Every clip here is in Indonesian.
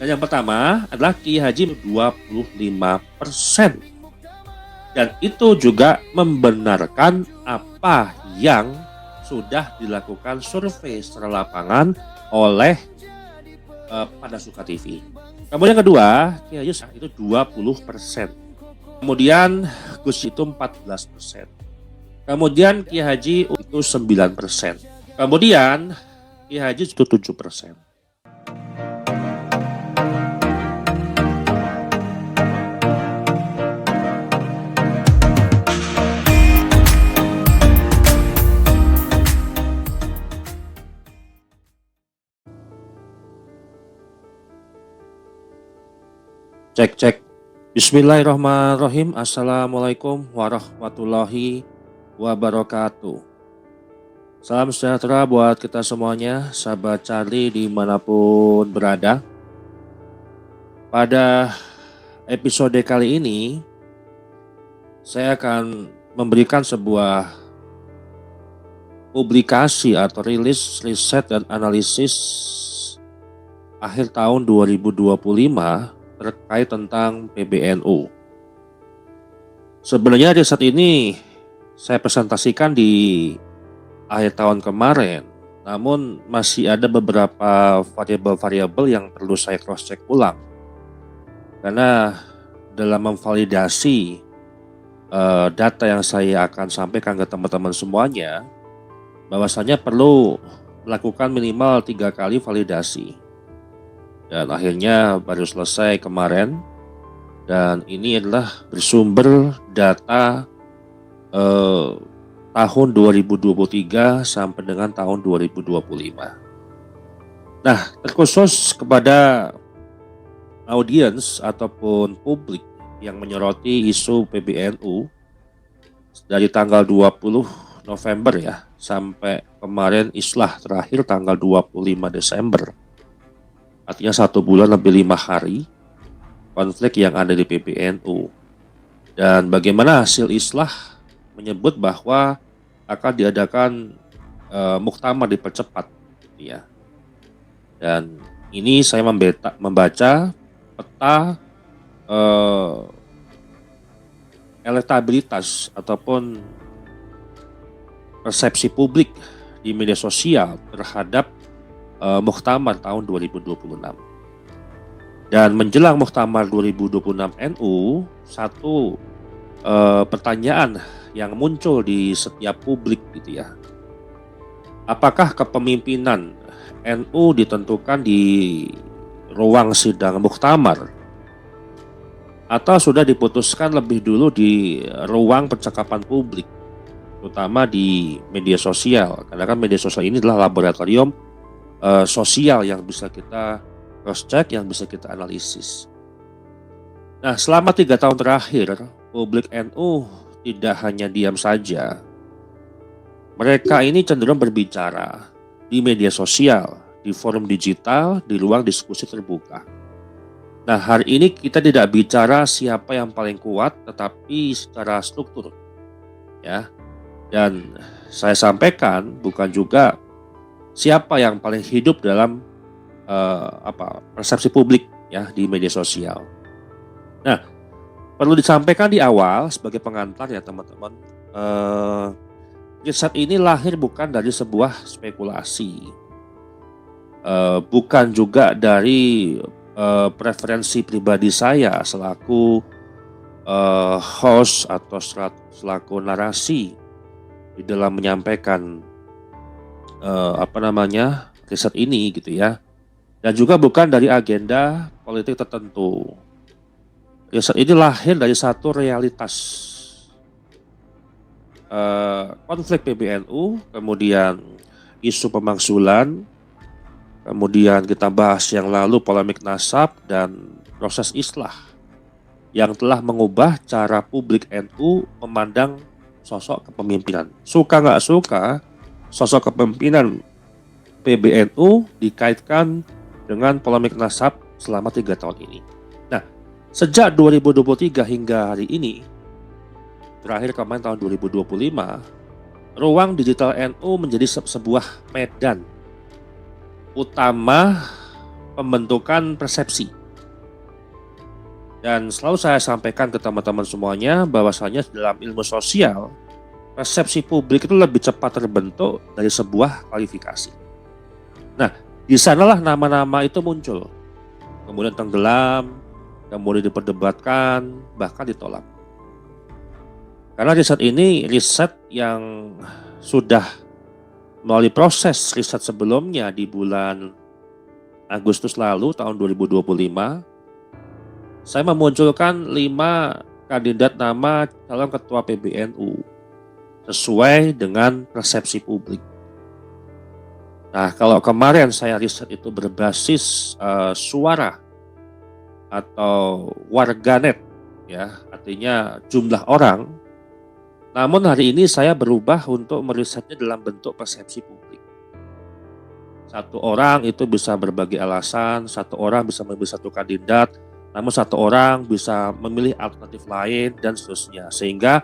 Dan yang pertama adalah Kiai Haji 25%. Dan itu juga membenarkan apa yang sudah dilakukan survei secara lapangan oleh Pada Suka TV. Kemudian kedua, Kiai Haji itu 20%. Kemudian Gus itu 14%. Kemudian Kiai Haji itu 9%. Kemudian Kiai Haji itu 7%. Cek. Bismillahirrahmanirrahim. Assalamualaikum warahmatullahi wabarakatuh. Salam sejahtera buat kita semuanya, sahabat Charlie dimanapun berada. Pada episode kali ini, saya akan memberikan sebuah publikasi atau rilis riset dan analisis akhir tahun 2025 terkait tentang PBNU. Sebenarnya riset ini saya presentasikan di akhir tahun kemarin, namun masih ada beberapa variabel-variabel yang perlu saya cross-check ulang. Karena dalam memvalidasi data yang saya akan sampaikan ke teman-teman semuanya, bahwasanya perlu melakukan minimal 3 kali validasi. Dan akhirnya baru selesai kemarin, dan ini adalah bersumber data tahun 2023 sampai dengan tahun 2025. Nah, terkhusus kepada audiens ataupun publik yang menyoroti isu PBNU dari tanggal 20 November ya sampai kemarin islah terakhir tanggal 25 Desember. Artinya 1 bulan lebih 5 hari konflik yang ada di PBNU. Dan bagaimana hasil islah menyebut bahwa akan diadakan muktamar dipercepat, ya. Dan ini saya membaca peta elektabilitas ataupun persepsi publik di media sosial terhadap muktamar tahun 2026. Dan menjelang muktamar 2026 NU, satu pertanyaan yang muncul di setiap publik gitu ya. Apakah kepemimpinan NU ditentukan di ruang sidang muktamar atau sudah diputuskan lebih dulu di ruang percakapan publik, terutama di media sosial? Karena kan media sosial ini adalah laboratorium sosial yang bisa kita cross-check, yang bisa kita analisis. Nah, selama 3 tahun terakhir, publik NU tidak hanya diam saja. Mereka ini cenderung berbicara di media sosial, di forum digital, di ruang diskusi terbuka. Nah, hari ini kita tidak bicara siapa yang paling kuat, tetapi secara struktur. Ya. Dan saya sampaikan bukan juga siapa yang paling hidup dalam persepsi publik ya di media sosial. Nah, perlu disampaikan di awal sebagai pengantar ya teman-teman. Riset ini lahir bukan dari sebuah spekulasi, bukan juga dari preferensi pribadi saya selaku host atau selaku narasi di dalam menyampaikan riset ini gitu ya, dan juga bukan dari agenda politik tertentu. Riset ini lahir dari satu realitas konflik PBNU, kemudian isu pemakzulan, kemudian kita bahas yang lalu polemik nasab dan proses islah yang telah mengubah cara publik NU memandang sosok kepemimpinan. Suka nggak suka, sosok kepemimpinan PBNU dikaitkan dengan polemik nasab selama 3 tahun ini. Nah, sejak 2023 hingga hari ini, terakhir kemarin tahun 2025, ruang digital NU menjadi sebuah medan utama pembentukan persepsi. Dan selalu saya sampaikan ke teman-teman semuanya bahwasanya dalam ilmu sosial, persepsi publik itu lebih cepat terbentuk dari sebuah kualifikasi. Nah, di sanalah nama-nama itu muncul, kemudian tenggelam, kemudian diperdebatkan, bahkan ditolak. Karena riset ini riset yang sudah melalui proses riset sebelumnya di bulan Agustus lalu tahun 2025, saya memunculkan 5 kandidat nama calon ketua PBNU sesuai dengan persepsi publik. Nah, kalau kemarin saya riset itu berbasis suara atau warganet, ya, artinya jumlah orang. Namun hari ini saya berubah untuk merisetnya dalam bentuk persepsi publik. Satu orang itu bisa berbagai alasan, satu orang bisa memilih satu kandidat, namun satu orang bisa memilih alternatif lain dan seterusnya. Sehingga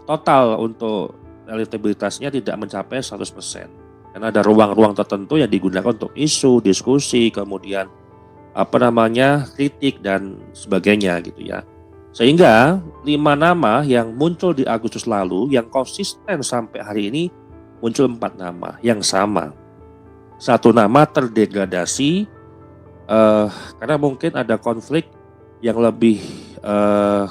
total untuk elektabilitasnya tidak mencapai 100%. Karena ada ruang-ruang tertentu yang digunakan untuk isu, diskusi, kemudian kritik dan sebagainya gitu ya. Sehingga 5 nama yang muncul di Agustus lalu yang konsisten sampai hari ini muncul 4 nama yang sama. Satu nama terdegradasi karena mungkin ada konflik yang lebih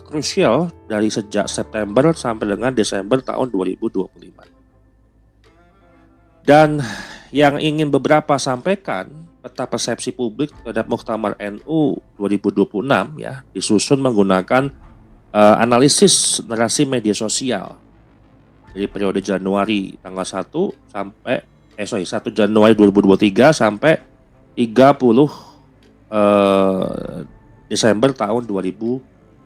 krusial dari sejak September sampai dengan Desember tahun 2025. Dan yang ingin beberapa sampaikan, peta persepsi publik terhadap Muktamar NU 2026 ya disusun menggunakan analisis narasi media sosial dari periode Januari tanggal 1 Januari 2023 sampai 30 Desember tahun 2025.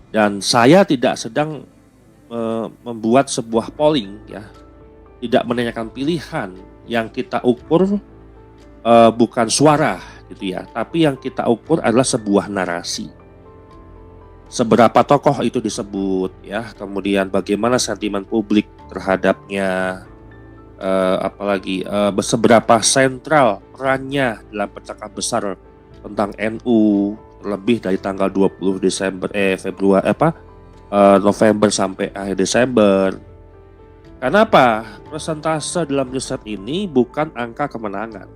Dan saya tidak sedang membuat sebuah polling ya, tidak menanyakan pilihan. Yang kita ukur bukan suara gitu ya, tapi yang kita ukur adalah sebuah narasi. Seberapa tokoh itu disebut ya, kemudian bagaimana sentimen publik terhadapnya, seberapa sentral perannya dalam percakapan besar tentang NU lebih dari tanggal 20 November sampai akhir Desember. Kenapa? Persentase dalam riset ini bukan angka kemenangan,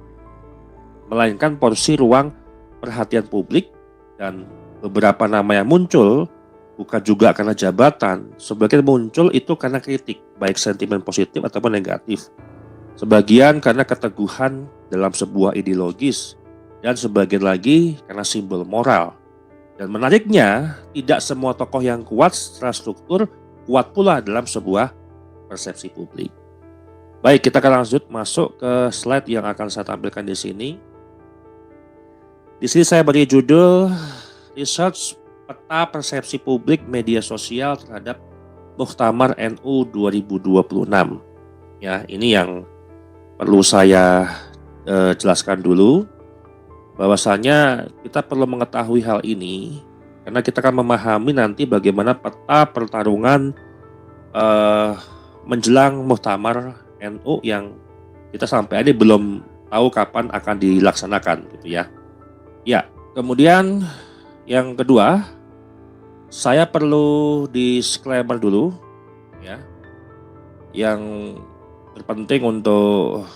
melainkan porsi ruang perhatian publik, dan beberapa nama yang muncul bukan juga karena jabatan, sebagian muncul itu karena kritik, baik sentimen positif ataupun negatif. Sebagian karena keteguhan dalam sebuah ideologis, dan sebagian lagi karena simbol moral. Dan menariknya, tidak semua tokoh yang kuat secara struktur kuat pula dalam sebuah persepsi publik. Baik, kita akan lanjut masuk ke slide yang akan saya tampilkan di sini. Di sini saya beri judul Research Peta Persepsi Publik Media Sosial terhadap Muktamar NU 2026. Ya, ini yang perlu saya jelaskan dulu, bahwasanya kita perlu mengetahui hal ini karena kita akan memahami nanti bagaimana peta pertarungan menjelang Muktamar NU yang kita sampai ini belum tahu kapan akan dilaksanakan gitu ya. Ya, kemudian yang kedua, saya perlu disclaimer dulu ya. Yang terpenting untuk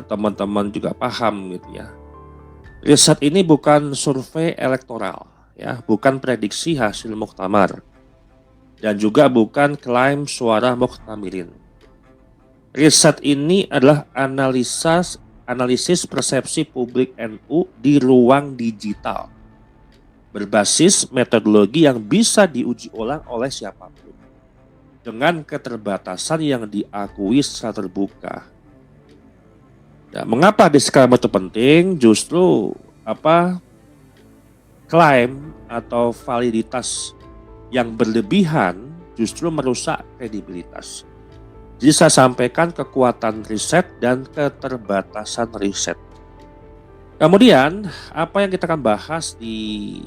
teman-teman juga paham gitu ya. Riset ini bukan survei elektoral ya, bukan prediksi hasil muktamar, dan juga bukan klaim suara muktamirin. Riset ini adalah analisis persepsi publik NU di ruang digital, berbasis metodologi yang bisa diuji ulang oleh siapapun, dengan keterbatasan yang diakui secara terbuka. Nah, mengapa disclaimer itu penting? Justru klaim atau validitas yang berlebihan justru merusak kredibilitas. Jadi saya sampaikan kekuatan riset dan keterbatasan riset. Kemudian apa yang kita akan bahas di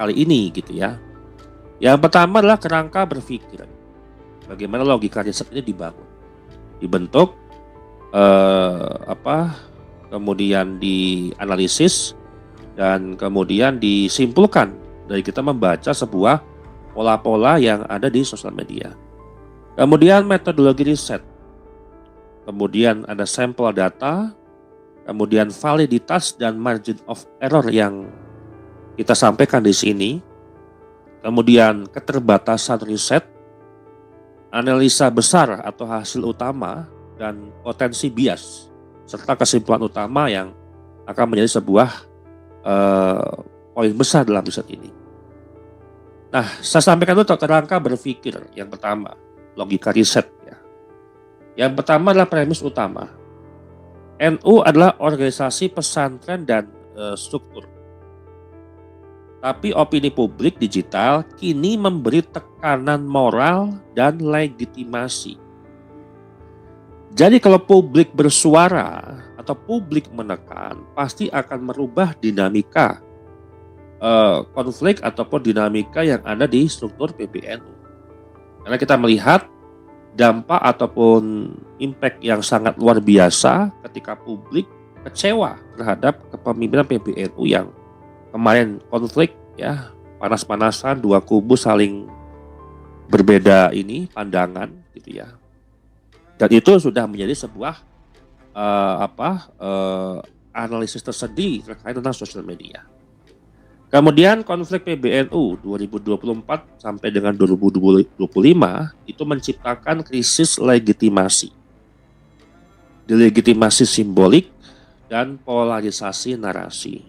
kali ini gitu ya. Yang pertama adalah kerangka berpikir. Bagaimana logika riset ini dibangun, dibentuk, kemudian dianalisis dan kemudian disimpulkan dari kita membaca sebuah pola-pola yang ada di sosial media. Kemudian metodologi riset, kemudian ada sampel data, kemudian validitas dan margin of error yang kita sampaikan di sini, kemudian keterbatasan riset, analisa besar atau hasil utama, dan potensi bias, serta kesimpulan utama yang akan menjadi sebuah poin besar dalam riset ini. Nah, saya sampaikan dulu kerangka berpikir yang pertama, logika riset ya. Yang pertama adalah premis utama. NU adalah organisasi pesantren dan struktur. Tapi opini publik digital kini memberi tekanan moral dan legitimasi. Jadi kalau publik bersuara atau publik menekan, pasti akan merubah dinamika konflik ataupun dinamika yang ada di struktur PBNU. Karena kita melihat dampak ataupun impact yang sangat luar biasa ketika publik kecewa terhadap kepemimpinan PBNU yang kemarin konflik ya, panas-panasan, dua kubu saling berbeda ini pandangan gitu ya. Dan itu sudah menjadi sebuah analisis tersendiri terkait tentang sosial media. Kemudian konflik PBNU 2024 sampai dengan 2025 itu menciptakan krisis legitimasi, delegitimasi simbolik, dan polarisasi narasi.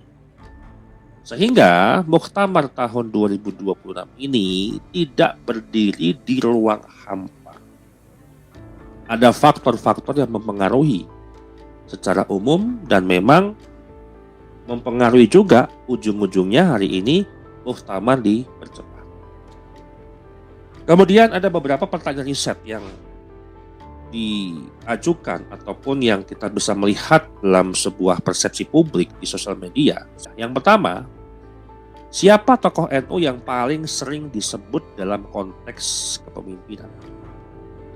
Sehingga Muktamar tahun 2026 ini tidak berdiri di ruang hampa. Ada faktor-faktor yang mempengaruhi secara umum dan memang mempengaruhi juga ujung-ujungnya hari ini Muktamar dipercepat. Kemudian ada beberapa pertanyaan riset yang diajukan ataupun yang kita bisa melihat dalam sebuah persepsi publik di sosial media. Yang pertama, siapa tokoh NU yang paling sering disebut dalam konteks kepemimpinan?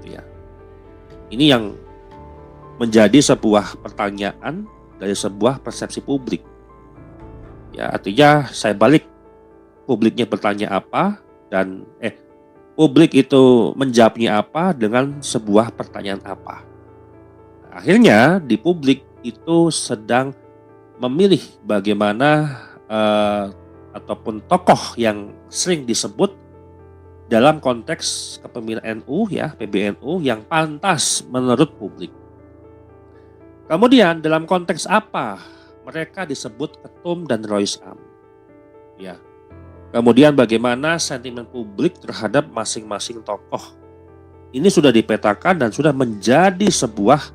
Ya. Ini yang menjadi sebuah pertanyaan dari sebuah persepsi publik. Ya, artinya saya balik, publiknya bertanya apa dan publik itu menjawabnya apa dengan sebuah pertanyaan apa. Akhirnya di publik itu sedang memilih bagaimana ataupun tokoh yang sering disebut dalam konteks kepemimpinan NU ya, PBNU yang pantas menurut publik. Kemudian dalam konteks apa mereka disebut ketum dan Rois Am. Ya. Kemudian bagaimana sentimen publik terhadap masing-masing tokoh. Ini sudah dipetakan dan sudah menjadi sebuah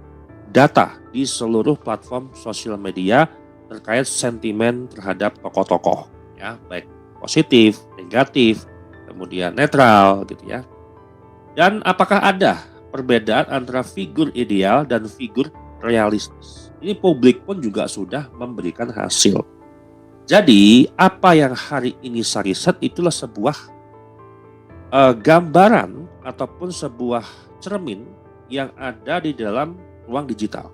data di seluruh platform sosial media terkait sentimen terhadap tokoh-tokoh, ya, baik positif, negatif, kemudian netral gitu ya. Dan apakah ada perbedaan antara figur ideal dan figur realistis? Ini publik pun juga sudah memberikan hasil. Jadi apa yang hari ini saya riset itulah sebuah gambaran ataupun sebuah cermin yang ada di dalam ruang digital.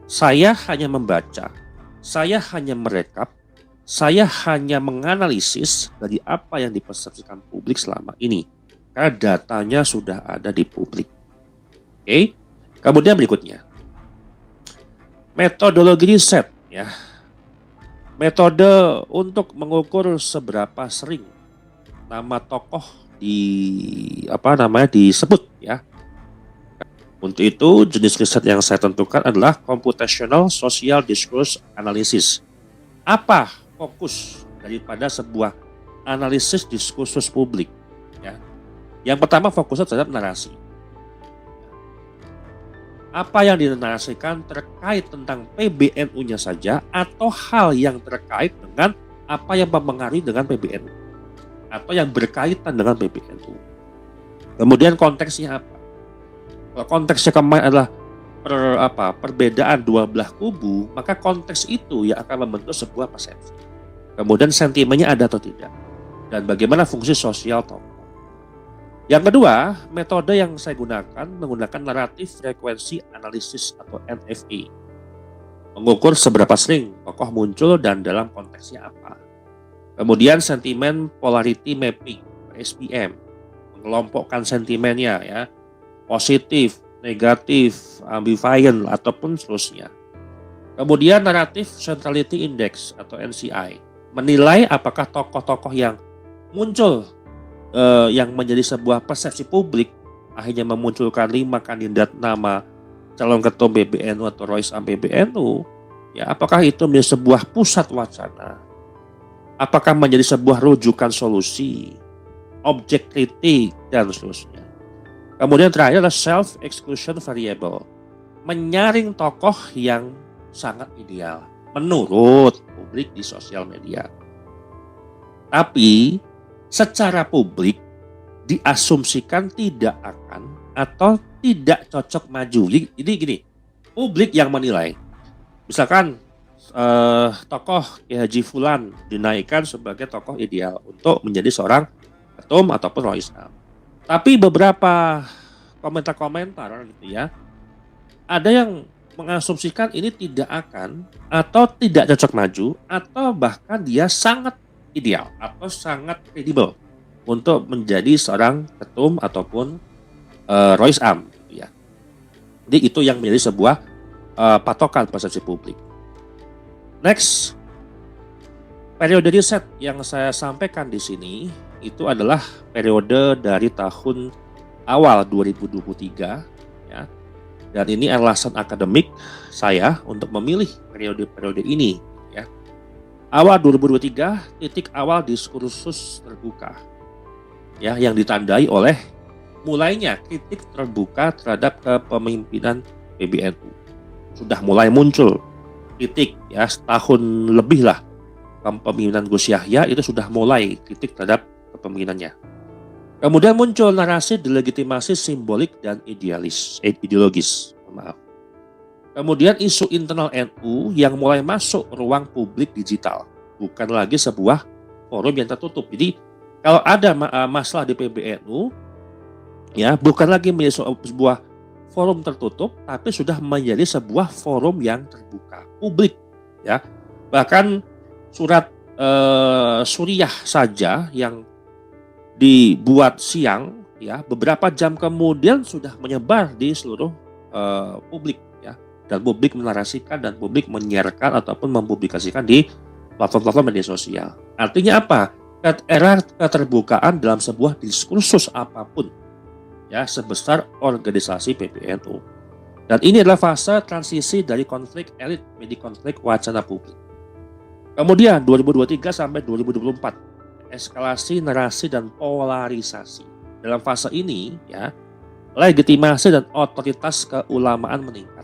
Saya hanya membaca, saya hanya merekap, saya hanya menganalisis dari apa yang dipersepsikan publik selama ini. Karena datanya sudah ada di publik. Oke. Kemudian berikutnya, metodologi riset ya. Metode untuk mengukur seberapa sering nama tokoh disebut ya. Untuk itu jenis riset yang saya tentukan adalah computational social discourse analysis. Apa fokus daripada sebuah analisis diskursus publik ya? Yang pertama fokusnya terhadap narasi. Apa yang dinarasikan terkait tentang PBNU-nya saja atau hal yang terkait dengan apa yang mempengaruhi dengan PBNU atau yang berkaitan dengan PBNU. Kemudian konteksnya apa? Kalau konteksnya kemarin adalah perbedaan dua belah kubu, maka konteks itu yang akan membentuk sebuah persepsi. Kemudian sentimennya ada atau tidak, dan bagaimana fungsi sosial tokoh. Yang kedua, metode yang saya gunakan menggunakan naratif frekuensi analisis atau NFA. Mengukur seberapa sering tokoh muncul dan dalam konteksnya apa. Kemudian sentimen polarity mapping, SPM, mengelompokkan sentimennya ya, positif, negatif, ambivalent ataupun seterusnya. Kemudian naratif centrality index atau NCI, menilai apakah tokoh-tokoh yang muncul yang menjadi sebuah persepsi publik akhirnya memunculkan 5 kandidat nama calon ketum PBNU atau Roisam PBNU, ya apakah itu menjadi sebuah pusat wacana, apakah menjadi sebuah rujukan solusi, objek kritik dan seterusnya. Kemudian terakhir adalah self exclusion variable, menyaring tokoh yang sangat ideal menurut publik di sosial media, tapi secara publik diasumsikan tidak akan atau tidak cocok maju. Jadi gini, publik yang menilai. Misalkan tokoh Kiai Haji Fulan dinaikkan sebagai tokoh ideal untuk menjadi seorang ketum ataupun Roisam. Tapi beberapa komentar-komentar gitu ya, ada yang mengasumsikan ini tidak akan atau tidak cocok maju atau bahkan dia sangat ideal atau sangat kredibel untuk menjadi seorang ketum ataupun Roisam ya. Jadi itu yang menjadi sebuah patokan persepsi publik. Next, periode riset yang saya sampaikan di sini itu adalah periode dari tahun awal 2023 ya. Dan ini alasan akademik saya untuk memilih periode-periode ini. Awal 2023, titik awal diskursus terbuka ya, yang ditandai oleh mulainya kritik terbuka terhadap kepemimpinan PBNU. Sudah mulai muncul kritik ya, setahun lebih lah kepemimpinan Gus Yahya itu sudah mulai kritik terhadap kepemimpinannya. Kemudian muncul narasi delegitimasi simbolik dan ideologis. Maaf. Kemudian isu internal NU yang mulai masuk ruang publik digital, bukan lagi sebuah forum yang tertutup. Jadi kalau ada masalah di PBNU, ya bukan lagi menjadi sebuah forum tertutup, tapi sudah menjadi sebuah forum yang terbuka, publik. Ya, bahkan surat Suriah saja yang dibuat siang, ya beberapa jam kemudian sudah menyebar di seluruh publik. Dan publik menarasikan dan publik menyiarkan ataupun mempublikasikan di platform-platform media sosial. Artinya apa? Era keterbukaan dalam sebuah diskursus apapun ya sebesar organisasi PBNU. Dan ini adalah fase transisi dari konflik elit menjadi konflik wacana publik. Kemudian 2023 sampai 2024 eskalasi narasi dan polarisasi. Dalam fase ini ya legitimasi dan otoritas keulamaan meningkat.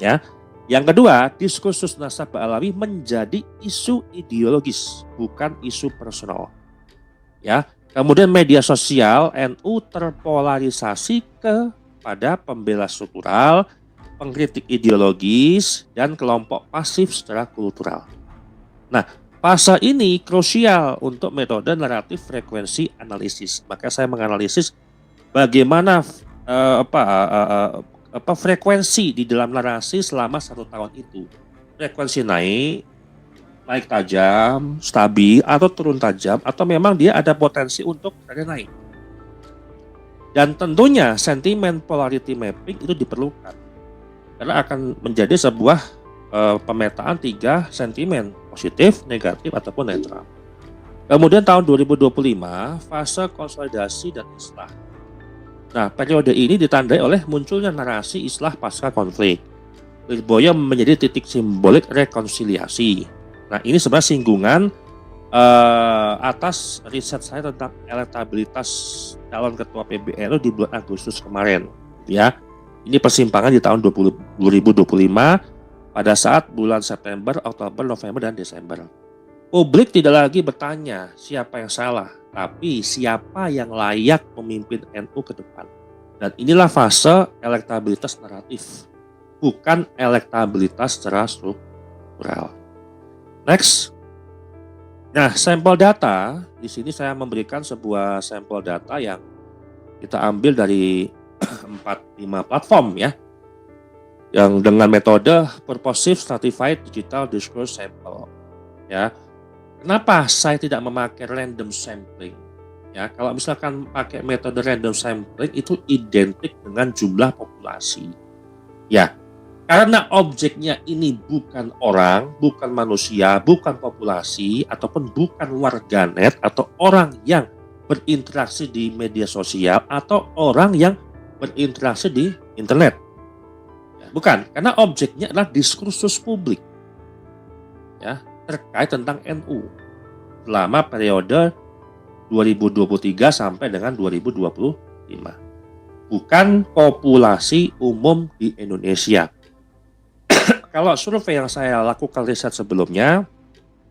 Ya, yang kedua, diskursus Nasabah Alawi menjadi isu ideologis, bukan isu personal. Ya, kemudian media sosial NU terpolarisasi kepada pembela struktural, pengkritik ideologis, dan kelompok pasif secara kultural. Nah, fase ini krusial untuk metode naratif frekuensi analisis. Maka saya menganalisis bagaimana frekuensi di dalam narasi selama 1 tahun itu. Frekuensi naik tajam, stabil, atau turun tajam, atau memang dia ada potensi untuk naik. Dan tentunya sentimen polarity mapping itu diperlukan. Karena akan menjadi sebuah pemetaan 3 sentimen, positif, negatif, ataupun netral. Kemudian tahun 2025, fase konsolidasi dan islah. Nah, periode ini ditandai oleh munculnya narasi islah pasca konflik. Lirboyo menjadi titik simbolik rekonsiliasi. Nah, ini sebenarnya singgungan atas riset saya tentang elektabilitas calon ketua PBNU di bulan Agustus kemarin. Ya, ini persimpangan di tahun 2025 pada saat bulan September, Oktober, November, dan Desember. Publik tidak lagi bertanya siapa yang salah, tapi siapa yang layak memimpin NU ke depan. Dan inilah fase elektabilitas naratif, bukan elektabilitas secara struktural. Next, Nah, sampel data di sini saya memberikan sebuah sampel data yang kita ambil dari 4-5 platform ya, yang dengan metode Purposive Stratified Digital Discourse Sample ya. Kenapa saya tidak memakai random sampling? Ya, kalau misalkan pakai metode random sampling itu identik dengan jumlah populasi. Ya, karena objeknya ini bukan orang, bukan manusia, bukan populasi, ataupun bukan warganet atau orang yang berinteraksi di media sosial atau orang yang berinteraksi di internet. Ya, bukan, karena objeknya adalah diskursus publik. Ya, terkait tentang NU selama periode 2023 sampai dengan 2025. Bukan populasi umum di Indonesia. Kalau survei yang saya lakukan riset sebelumnya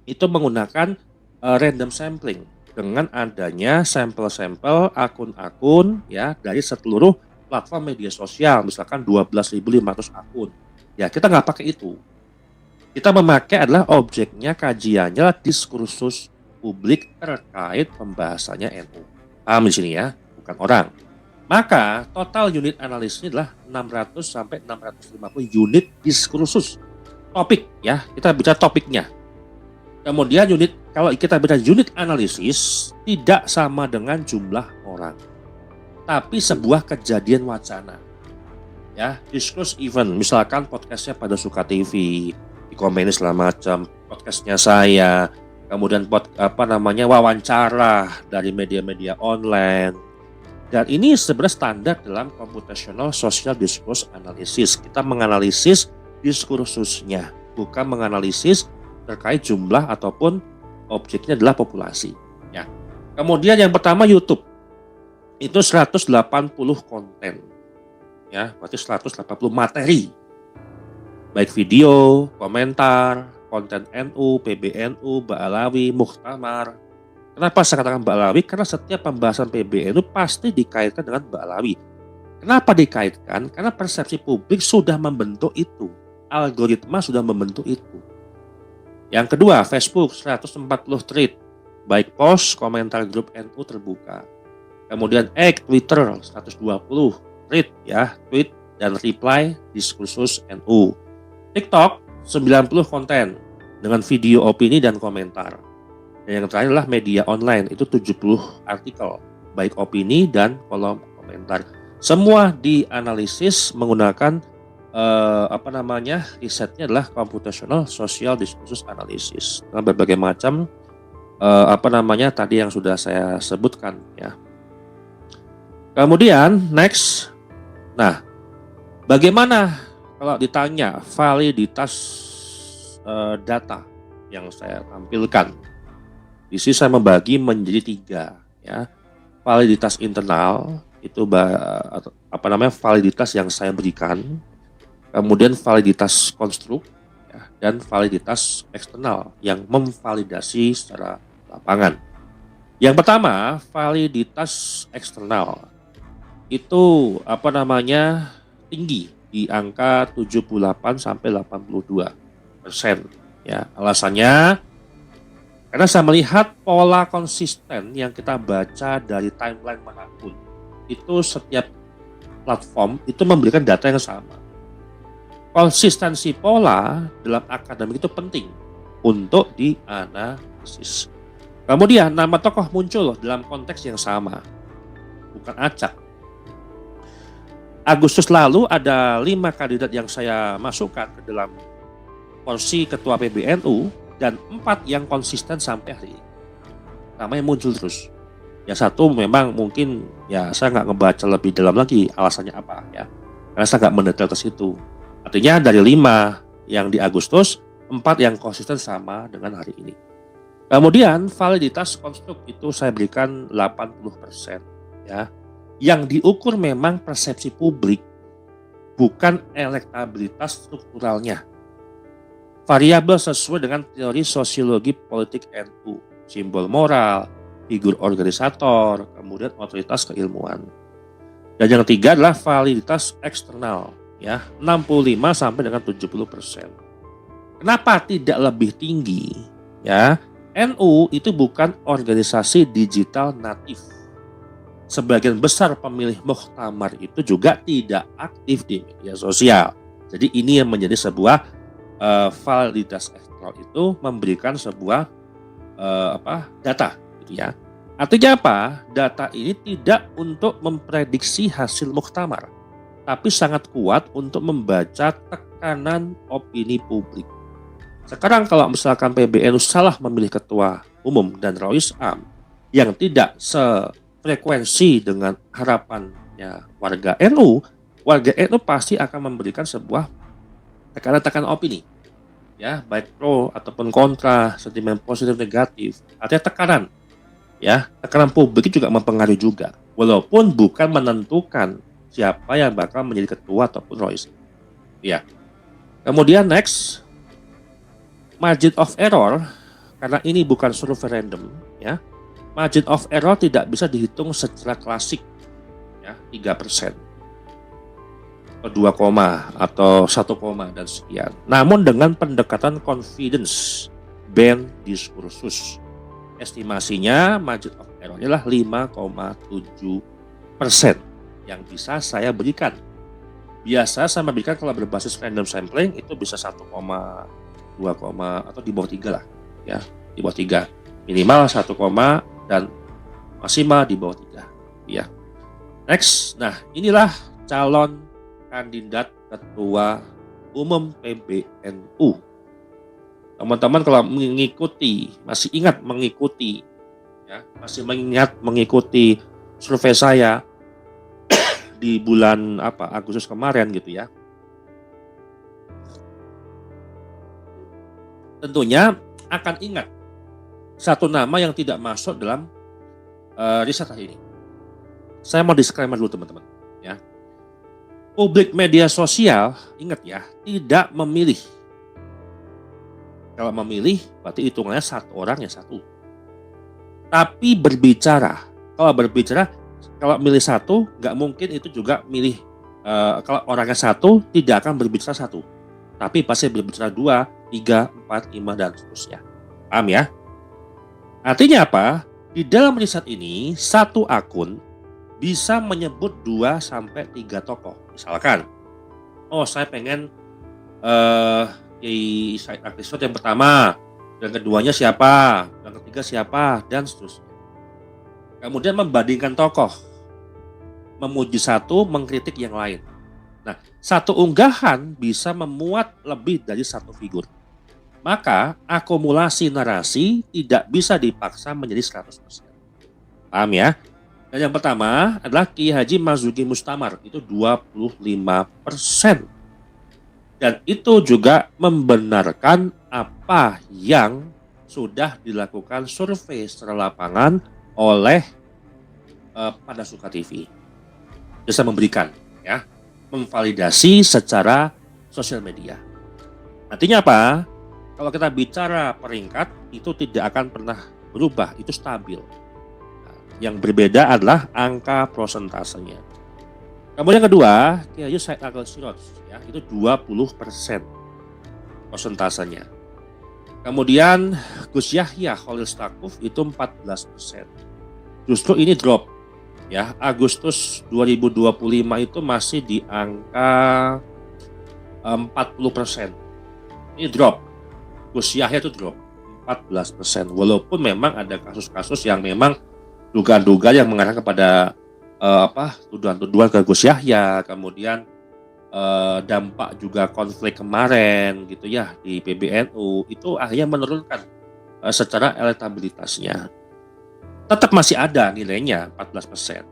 itu menggunakan random sampling dengan adanya sampel-sampel akun-akun ya dari seluruh platform media sosial, misalkan 12.500 akun. Ya, kita nggak pakai itu. Kita memakai adalah objeknya, kajiannya diskursus publik terkait pembahasannya NU. Paham di sini ya, bukan orang. Maka total unit analisisnya adalah 600 sampai 650 unit diskursus topik ya. Kita bicara topiknya. Kemudian unit, kalau kita bicara unit analisis tidak sama dengan jumlah orang, tapi sebuah kejadian wacana. Ya, diskursus event, misalkan podcastnya pada Suka TV, dikomeni segala macam, podcastnya saya, kemudian wawancara dari media-media online. Dan ini sebenarnya standar dalam computational social discourse analysis. Kita menganalisis diskursusnya, bukan menganalisis terkait jumlah ataupun objeknya adalah populasi. Ya. Kemudian yang pertama YouTube. Itu 180 konten. Ya, berarti 180 materi. Baik video, komentar, konten NU, PBNU, Ba'alawi, Muktamar. Kenapa saya katakan Ba'alawi? Karena setiap pembahasan PBNU pasti dikaitkan dengan Ba'alawi. Kenapa dikaitkan? Karena persepsi publik sudah membentuk itu. Algoritma sudah membentuk itu. Yang kedua, Facebook 140 thread. Baik post, komentar grup NU terbuka. Kemudian Twitter 120 thread ya, tweet dan reply diskursus NU. TikTok 90 konten dengan video opini dan komentar. Dan yang terakhir adalah media online, itu 70 artikel, baik opini dan kolom komentar. Semua dianalisis menggunakan risetnya adalah computational social discourse analysis dengan berbagai macam tadi yang sudah saya sebutkan ya. Kemudian next, nah bagaimana kalau ditanya validitas data yang saya tampilkan? Di sini saya membagi menjadi 3 ya. Validitas internal itu validitas yang saya berikan. Kemudian validitas konstruk ya, dan validitas eksternal yang memvalidasi secara lapangan. Yang pertama, validitas eksternal itu tinggi di angka 78 sampai 82% ya. Alasannya karena saya melihat pola konsisten yang kita baca dari timeline manapun, itu setiap platform itu memberikan data yang sama. Konsistensi pola dalam akademik itu penting untuk dianalisis. Kemudian nama tokoh muncul dalam konteks yang sama, bukan acak. Agustus lalu ada 5 kandidat yang saya masukkan ke dalam porsi ketua PBNU, dan 4 yang konsisten sampai hari ini. Namanya muncul terus. Yang satu memang mungkin ya saya nggak ngebaca lebih dalam lagi alasannya apa ya. Karena saya nggak mendetail ke situ. Artinya dari 5 yang di Agustus, 4 yang konsisten sama dengan hari ini. Kemudian validitas konstruk itu saya berikan 80% ya. Yang diukur memang persepsi publik, bukan elektabilitas strukturalnya. Variabel sesuai dengan teori sosiologi politik NU, simbol moral, figur organisator, kemudian otoritas keilmuan. Dan yang ketiga adalah validitas eksternal, ya 65 sampai dengan 70%. Kenapa tidak lebih tinggi? Ya, NU itu bukan organisasi digital natif. Sebagian besar pemilih Muktamar itu juga tidak aktif di media sosial. Jadi ini yang menjadi sebuah validitas elektoral itu memberikan sebuah data, gitu ya. Artinya apa? Data ini tidak untuk memprediksi hasil Muktamar, tapi sangat kuat untuk membaca tekanan opini publik. Sekarang kalau misalkan PBNU salah memilih ketua umum dan Rois Am yang tidak sefrekuensi dengan harapannya warga NU pasti akan memberikan sebuah tekanan-tekanan opini, ya, baik pro ataupun kontra, sentimen positif negatif, artinya tekanan, ya, tekanan publik juga mempengaruhi juga, walaupun bukan menentukan siapa yang bakal menjadi ketua ataupun Rois, ya. Kemudian next, margin of error, karena ini bukan survei random, ya, margin of error tidak bisa dihitung secara klasik, ya, 3%, atau 2, atau 1, dan sekian. Namun dengan pendekatan confidence band diskursus, estimasinya margin of error adalah 5,7% yang bisa saya berikan. Biasa saya berikan kalau berbasis random sampling itu bisa 1,2, atau di bawah 3 lah, ya, di bawah 3, minimal 1, dan maksimal di bawah 3, ya. Next, nah inilah calon kandidat ketua umum PBNU. Teman-teman kalau mengikuti, masih ingat mengikuti, ya, masih mengingat mengikuti survei saya di bulan Agustus kemarin, gitu ya. Tentunya akan ingat satu nama yang tidak masuk dalam riset hari ini. Saya mau disclaimer dulu teman-teman, ya. Publik media sosial, ingat ya, tidak memilih. Kalau memilih berarti hitungannya satu orang ya satu. Tapi berbicara, kalau milih satu, nggak mungkin itu juga milih. Kalau orangnya satu, tidak akan berbicara satu, tapi pasti berbicara 2, 3, 4, 5, dan seterusnya. Paham ya? Artinya apa? Di dalam riset ini, satu akun bisa menyebut 2 sampai 3 tokoh. Misalkan, saya pengen Kiai Said Akil yang pertama, yang keduanya siapa, yang ketiga siapa, dan seterusnya. Kemudian membandingkan tokoh, memuji satu, mengkritik yang lain. Nah, satu unggahan bisa memuat lebih dari satu figur. Maka akumulasi narasi tidak bisa dipaksa menjadi 100%. Paham ya? Dan yang pertama adalah Kiai Haji Marzuki Mustamar, itu 25%. Dan itu juga membenarkan apa yang sudah dilakukan survei secara lapangan oleh Pada Suka TV. Bisa memberikan, ya, memvalidasi secara sosial media. Artinya apa? Kalau kita bicara peringkat, itu tidak akan pernah berubah, itu stabil. Nah, yang berbeda adalah angka prosentasenya. Kemudian kedua, Kiai Said Akil Siraj, ya, itu 20% prosentasenya. Kemudian Gus Yahya Khalil Stakuf itu 14%. Justru ini drop, ya. Agustus 2025 itu masih di angka 40%. Ini drop. Gus Yahya itu drop 14%. Walaupun memang ada kasus-kasus yang memang dugaan-dugaan yang mengarah kepada tuduhan-tuduhan ke Gus Yahya, kemudian dampak juga konflik kemarin gitu ya di PBNU itu akhirnya menurunkan secara elektabilitasnya. Tetap masih ada nilainya 14%.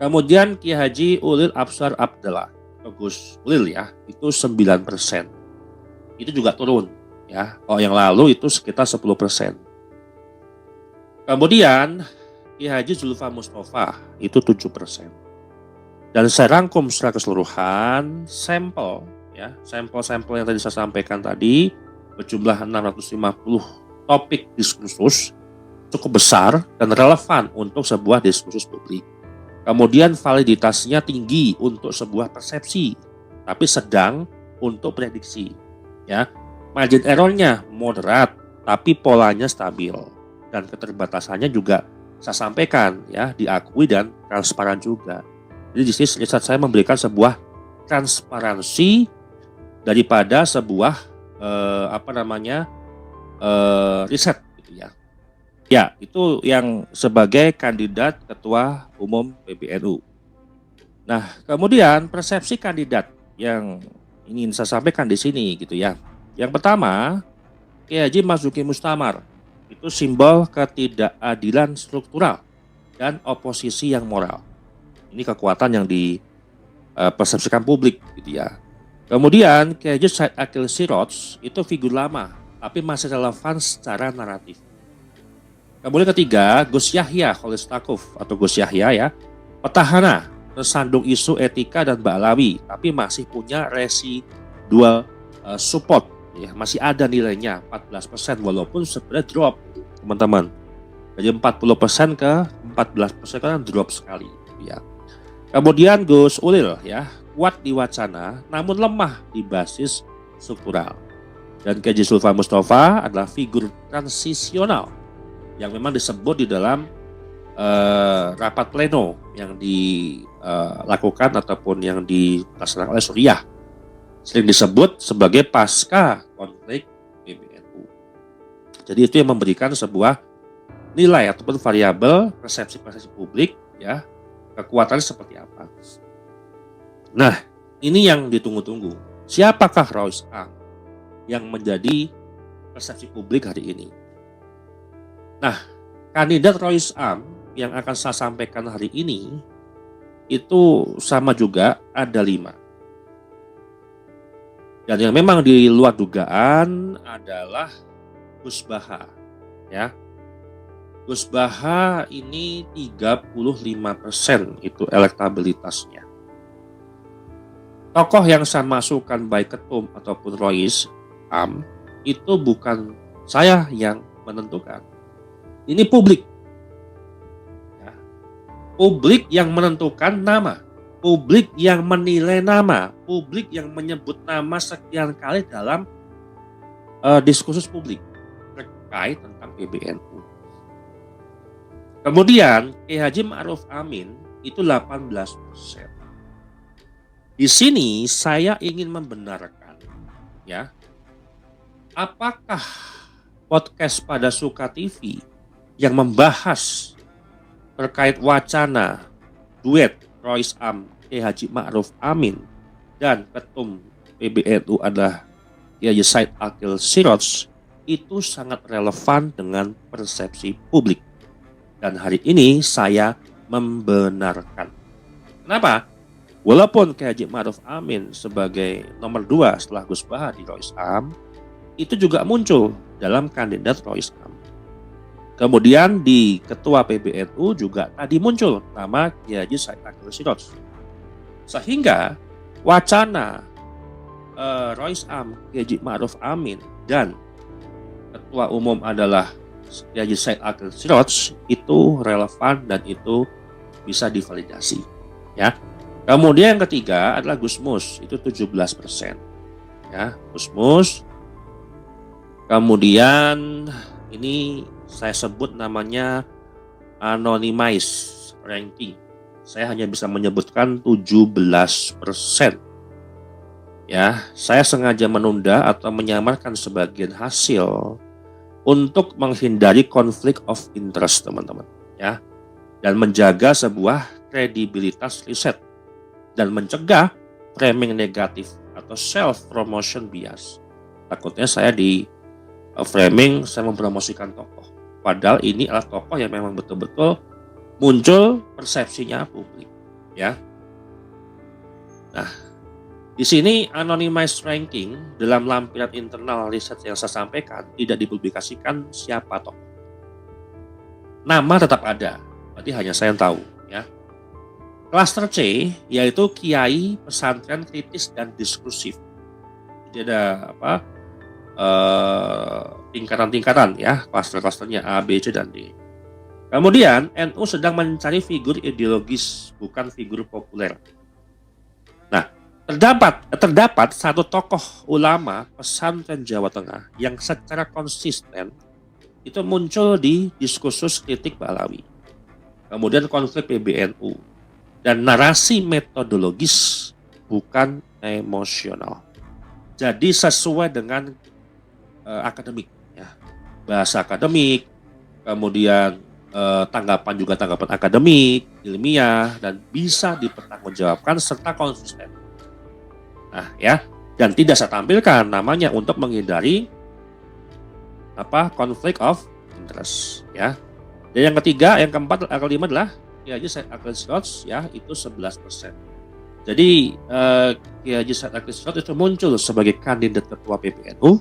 Kemudian Kiai Haji Ulil Absar Abdallah, Gus Ulil ya, itu 9%. Itu juga turun. Ya, kalau yang lalu itu sekitar 10%. Kemudian Kiai Haji Zulfa Mustafa itu 7%. Dan saya rangkum secara keseluruhan sampel yang tadi saya sampaikan tadi berjumlah 650 topik diskursus, cukup besar dan relevan untuk sebuah diskursus publik. Kemudian validitasnya tinggi untuk sebuah persepsi, tapi sedang untuk prediksi. Ya, margin errornya moderat, tapi polanya stabil dan keterbatasannya juga saya sampaikan ya, diakui dan transparan juga. Jadi di sini riset saya memberikan sebuah transparansi daripada sebuah riset gitu ya. Ya, itu yang sebagai kandidat ketua umum PBNU. Nah, kemudian persepsi kandidat yang ingin saya sampaikan di sini gitu ya. Yang pertama, Kiai Haji Marzuki Mustamar itu simbol ketidakadilan struktural dan oposisi yang moral. Ini kekuatan yang dipersepsikan publik gitu ya. Kemudian Kiai Haji Said Akil Siroj itu figur lama tapi masih relevan secara naratif. Kemudian ketiga, Gus Yahya Khalil-Stakuf atau Gus Yahya ya, petahana tersandung isu etika dan ba'alawi, tapi masih punya residual support, ya, masih ada nilainya 14% walaupun sebenarnya drop, teman-teman. Jadi 40% ke 14% kan drop sekali, ya. Kemudian Gus Ulil ya, kuat di wacana namun lemah di basis struktural. Dan Kiai Haji Sulfan Mustafa adalah figur transisional yang memang disebut di dalam rapat pleno yang dilakukan ataupun yang dilaksanakan oleh Suriah, sering disebut sebagai pasca konflik PBNU. Jadi itu yang memberikan sebuah nilai ataupun variabel persepsi publik ya, kekuatannya seperti apa. Nah, ini yang ditunggu-tunggu. Siapakah Rois Am yang menjadi persepsi publik hari ini? Nah, kandidat Rois Am yang akan saya sampaikan hari ini itu sama juga ada 5. Dan yang memang di luar dugaan adalah Gus Baha. Ya. Gus Baha ini 35% itu elektabilitasnya. Tokoh yang saya masukkan baik Ketum ataupun Rois Am itu bukan saya yang menentukan. Ini publik. Ya. Publik yang menentukan nama. Publik yang menilai nama. Publik yang menyebut nama sekian kali dalam diskursus publik terkait tentang PBNU. Kemudian Kiai Haji Ma'ruf Amin itu 18%. Di sini saya ingin membenarkan ya, apakah podcast pada Suka TV yang membahas terkait wacana duet Rois Am Kiai Haji Ma'ruf Amin dan Ketum PBNU adalah Kiai Haji Said Akil Siroj itu sangat relevan dengan persepsi publik. Dan hari ini saya membenarkan. Kenapa? Walaupun Kiai Haji Ma'ruf Amin sebagai nomor 2 setelah Gus Baha di Rois Am, itu juga muncul dalam kandidat Rois Am. Kemudian di Ketua PBNU juga tadi muncul nama Kiai Haji Said Akil Siroj. Sehingga wacana Rois Am Kiai Haji Ma'ruf Amin dan Ketua Umum adalah Kiai Haji Said Akil Siroj itu relevan dan itu bisa divalidasi. Ya. Kemudian yang ketiga adalah Gus Mus, itu 17%. Ya, Gus Mus. Kemudian ini saya sebut namanya anonymized ranking. Saya hanya bisa menyebutkan 17%. Ya, saya sengaja menunda atau menyamarkan sebagian hasil untuk menghindari konflik of interest, teman-teman, ya. Dan menjaga sebuah kredibilitas riset dan mencegah framing negatif atau self promotion bias. Takutnya saya di framing saya mempromosikan tokoh. Padahal ini adalah tokoh yang memang betul-betul muncul persepsinya publik, ya. Nah, di sini anonymized ranking dalam lampiran internal riset yang saya sampaikan tidak dipublikasikan siapa tokoh. Nama tetap ada, berarti hanya saya yang tahu, ya. Klaster C yaitu kiai pesantren kritis dan diskursif. Jadi ada tingkatan-tingkatan ya, klaster-klasternya A, B, C, dan D. Kemudian NU sedang mencari figur ideologis, bukan figur populer. Nah, terdapat satu tokoh ulama pesantren Jawa Tengah yang secara konsisten itu muncul di diskursus kritik Ba'alawi. Kemudian konflik PBNU dan narasi metodologis bukan emosional. Jadi sesuai dengan akademik, ya. Bahasa akademik, kemudian tanggapan juga tanggapan akademik, ilmiah, dan bisa dipertanggungjawabkan serta konsisten. Nah, ya, dan tidak saya tampilkan namanya untuk menghindari konflik of interest, ya. Dan yang ketiga, yang keempat, yang kelima adalah Kiai Haji Said Akil Siraj, ya, itu 11%. Jadi Kiai Haji Said Akil Siraj itu muncul sebagai kandidat ketua PBNU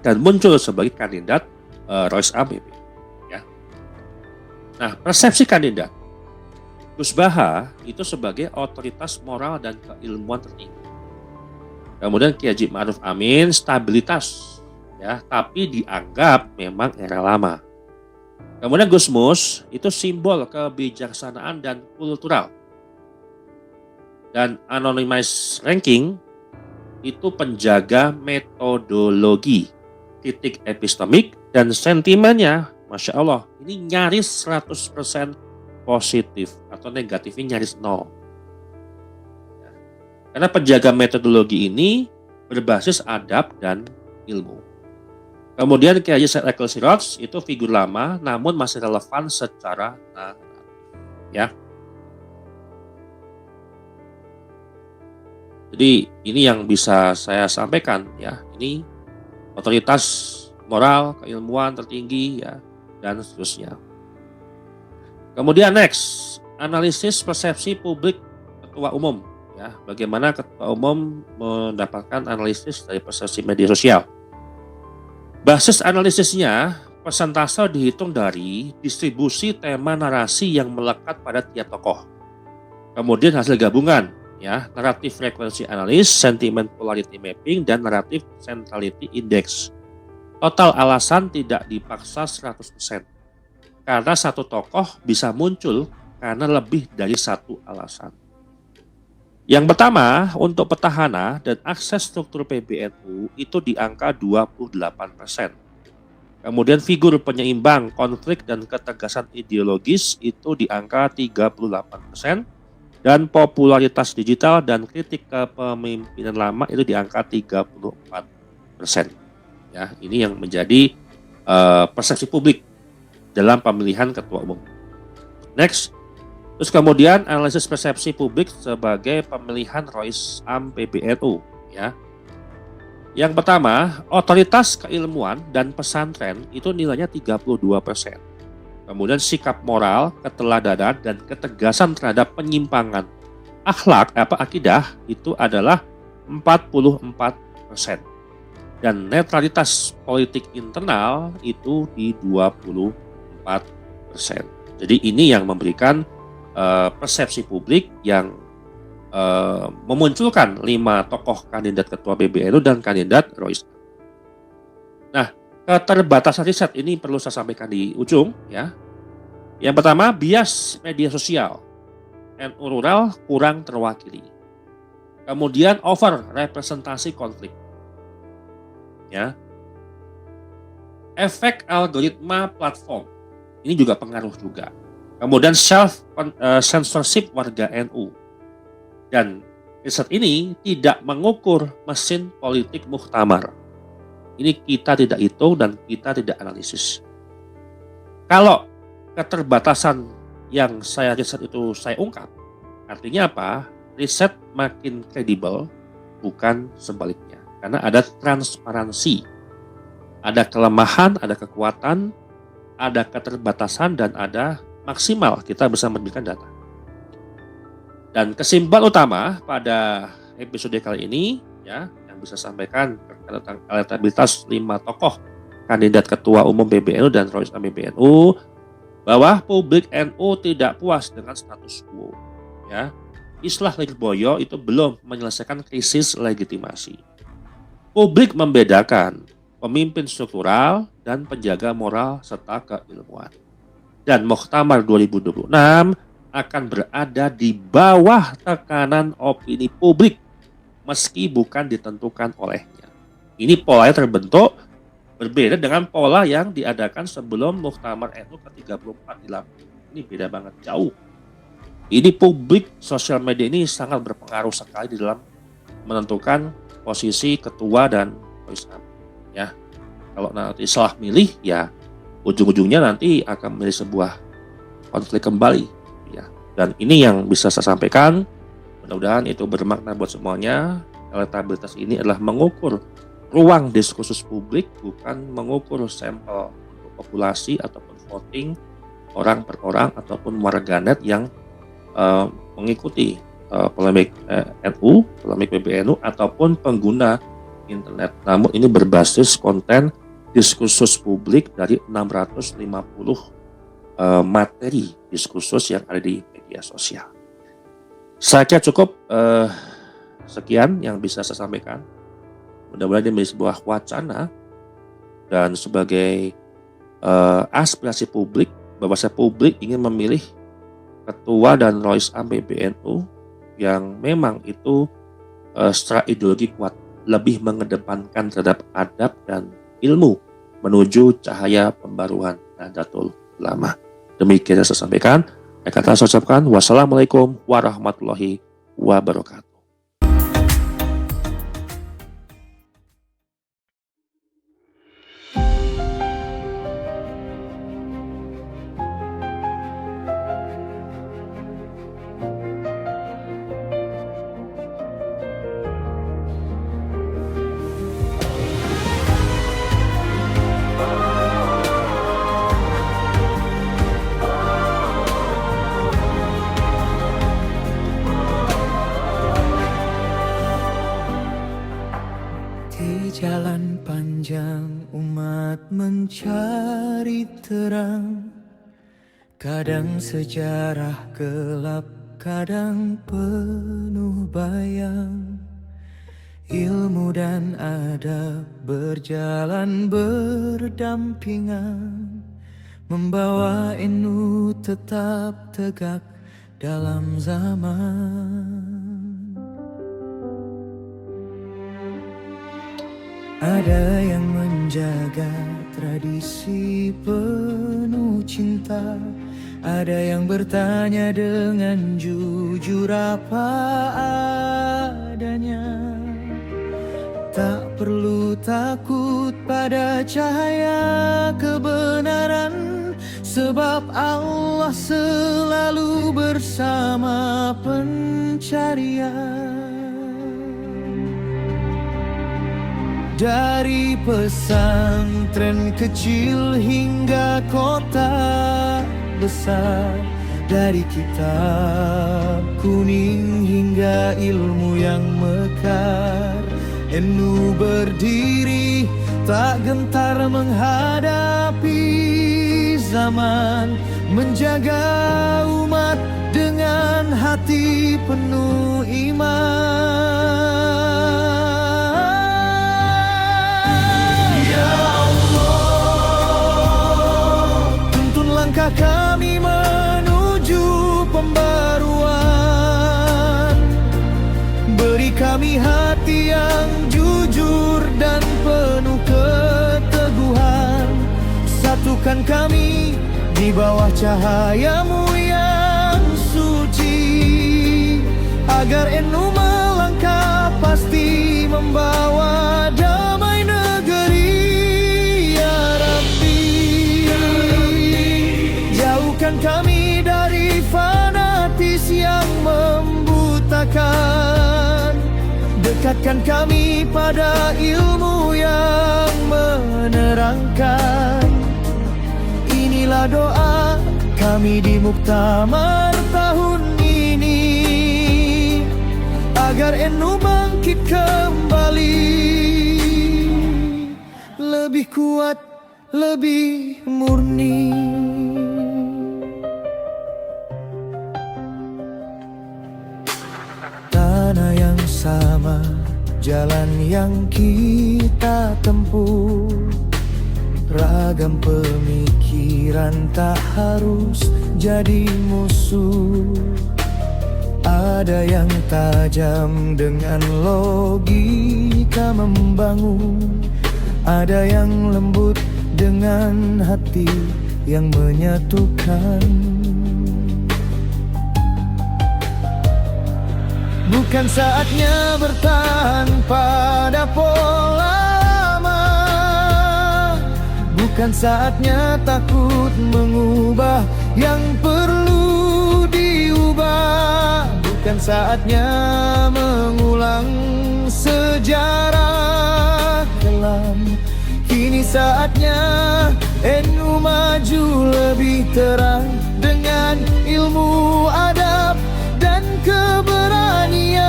dan muncul sebagai kandidat Rois ABB, ya. Nah, persepsi kandidat Gus Baha itu sebagai otoritas moral dan keilmuan tertinggi. Kemudian Kiai Haji Ma'ruf Amin stabilitas, ya, tapi dianggap memang era lama. Kemudian Gus Mus itu simbol kebijaksanaan dan kultural. Dan anonymized ranking itu penjaga metodologi, kritik epistemik, dan sentimennya, Masya Allah, ini nyaris 100% positif atau negatifnya nyaris 0. Karena penjaga metodologi ini berbasis adab dan ilmu. Kemudian Kiai Haji Said Akil Siraj itu figur lama namun masih relevan secara naratif, ya. Jadi ini yang bisa saya sampaikan, ya. Ini otoritas moral, keilmuan tertinggi, ya, dan seterusnya. Kemudian next, analisis persepsi publik ketua umum, ya. Bagaimana ketua umum mendapatkan analisis dari persepsi media sosial. Basis analisisnya, persentase dihitung dari distribusi tema narasi yang melekat pada tiap tokoh. Kemudian hasil gabungan, ya, naratif frekuensi analis, sentiment polarity mapping, dan naratif centrality index. Total alasan tidak dipaksa 100%. Karena satu tokoh bisa muncul karena lebih dari satu alasan. Yang pertama, untuk petahana dan akses struktur PBNU itu di angka 28%. Kemudian figur penyeimbang konflik dan ketegasan ideologis itu di angka 38%. Dan popularitas digital dan kritik kepemimpinan lama itu di angka 34%. Ya, ini yang menjadi persepsi publik dalam pemilihan ketua umum. Next. Terus kemudian analisis persepsi publik sebagai pemilihan Rois Am PBNU, ya. Yang pertama, otoritas keilmuan dan pesantren itu nilainya 32%. Kemudian sikap moral, keteladanan, dan ketegasan terhadap penyimpangan akidah itu adalah 44%. Dan netralitas politik internal itu di 24%. Jadi ini yang memberikan persepsi publik yang memunculkan 5 tokoh kandidat ketua PBNU dan kandidat Rois. Nah, keterbatasan riset ini perlu saya sampaikan di ujung, ya. Yang pertama, bias media sosial. NU rural kurang terwakili. Kemudian over representasi konflik. Ya. Efek algoritma platform. Ini juga pengaruh juga. Kemudian self censorship warga NU. Dan riset ini tidak mengukur mesin politik muktamar. Ini kita tidak hitung dan kita tidak analisis. Kalau keterbatasan yang saya riset itu saya ungkap, artinya apa? Riset makin kredibel, bukan sebaliknya. Karena ada transparansi, ada kelemahan, ada kekuatan, ada keterbatasan, dan ada maksimal kita bisa memberikan data. Dan kesimpulan utama pada episode kali ini, ya, yang bisa sampaikan tentang elektabilitas 5 tokoh kandidat ketua umum PBNU dan Rois Am PBNU, bahwa publik NU tidak puas dengan status quo. Ya, Islah Lirboyo itu belum menyelesaikan krisis legitimasi. Publik membedakan pemimpin struktural dan penjaga moral serta keilmuan. Dan Muktamar 2026 akan berada di bawah tekanan opini publik meski bukan ditentukan olehnya. Ini polanya terbentuk Berbeda dengan pola yang diadakan sebelum Muktamar NU ke-34 di Lampung. Ini beda banget, jauh. Ini publik sosial media ini sangat berpengaruh sekali di dalam menentukan posisi ketua dan voice up. Ya, kalau nanti salah milih, ya ujung-ujungnya nanti akan menjadi sebuah konflik kembali. Ya, dan ini yang bisa saya sampaikan. Mudah-mudahan itu bermakna buat semuanya. Elektabilitas ini adalah mengukur ruang diskursus publik, bukan mengukur sampel untuk populasi ataupun voting orang per orang ataupun warganet yang mengikuti polemik NU, polemik PBNU ataupun pengguna internet. Namun ini berbasis konten diskursus publik dari 650 materi diskursus yang ada di media sosial. Saya kira cukup sekian yang bisa saya sampaikan. Mudah-mudahan ini menjadi sebuah wacana dan sebagai aspirasi publik bahwa publik ingin memilih ketua dan Rois Am PBNU yang memang itu secara ideologi kuat, lebih mengedepankan terhadap adab dan ilmu menuju cahaya pembaruan Nahdlatul Ulama. Demikian yang saya sampaikan. Saya ucapkan wassalamualaikum warahmatullahi wabarakatuh. Jalan panjang umat mencari terang, kadang sejarah gelap, kadang penuh bayang. Ilmu dan adab berjalan berdampingan, membawa NU tetap tegak dalam zaman. Ada yang menjaga tradisi penuh cinta, ada yang bertanya dengan jujur apa adanya. Tak perlu takut pada cahaya kebenaran, sebab Allah selalu bersama pencarian. Dari pesantren kecil hingga kota besar, dari kitab kuning hingga ilmu yang mekar, NU berdiri tak gentar menghadapi zaman, menjaga umat dengan hati penuh iman. Langkah kami menuju pembaruan, beri kami hati yang jujur dan penuh keteguhan. Satukan kami di bawah cahayamu yang suci, agar NU melangkah pasti membawa damai negeri. Kami dari fanatis yang membutakan, dekatkan kami pada ilmu yang menerangkan. Inilah doa kami di Muktamar tahun ini, agar NU bangkit kembali, lebih kuat, lebih murni. Tanah yang sama, jalan yang kita tempuh, ragam pemikiran tak harus jadi musuh. Ada yang tajam dengan logika membangun, Ada yang lembut dengan hati yang menyatukan. Bukan saatnya bertahan pada pola lama, bukan saatnya takut mengubah yang perlu diubah, bukan saatnya mengulang sejarah kelam. Kini saatnya NU maju lebih terang dengan ilmu, adab, dan keberanian.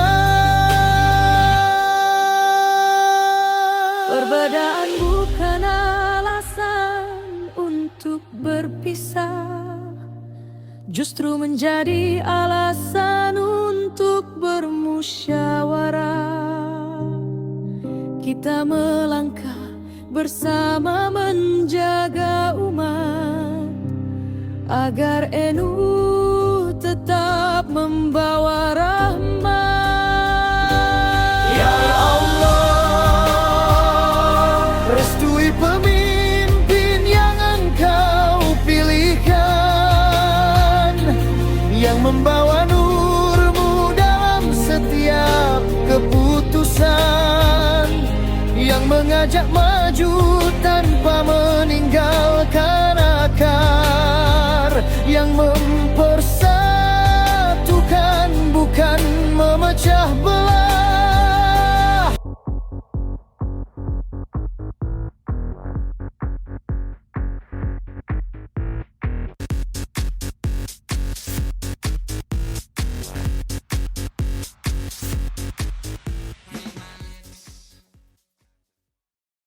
Perbedaan bukan alasan untuk berpisah, justru menjadi alasan untuk bermusyawarah. Kita melangkah bersama menjaga umat, agar NU tetap membawa rahmat. Ya Allah, restui pemimpin yang Engkau pilihkan, yang membawa nur-Mu dalam setiap keputusan, yang mengajak maju tanpa meninggalkan akar, yang mempersatukan bukan memecah belah.